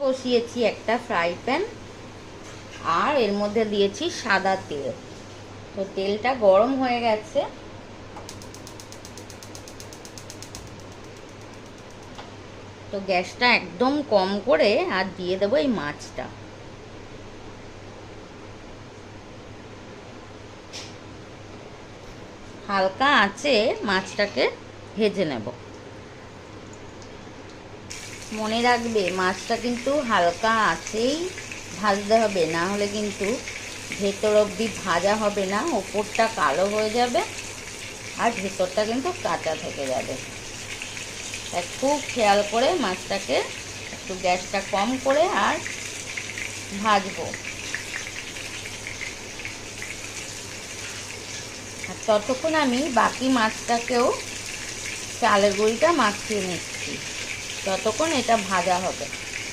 বসিয়েছি একটা fry pan, আর এর মধ্যে দিয়েছি সাদা তেল। তো তেলটা গরম হয়ে গেছে, তো গ্যাসটা একদম কম করে আর দিয়ে দেবো এই মাছটা। হালকা আঁচে মাছটাকে ভেজে নেব। মনে রাখবে মাছটা কিন্তু হালকা আঁচেই ভাজতে হবে, না হলে কিন্তু ভেতর অবধি ভাজা হবে না, ওপরটা কালো হয়ে যাবে আর ভেতরটা কিন্তু কাঁচা থেকে যাবে। তাই খুব খেয়াল করে মাছটাকে একটু গ্যাসটা কম করে আর ভাজবো। আর ততক্ষণ আমি বাকি মাছটাকেও চালের গুঁড়িটা মাখিয়ে নিচ্ছি, ততক্ষণ এটা ভাজা হবে।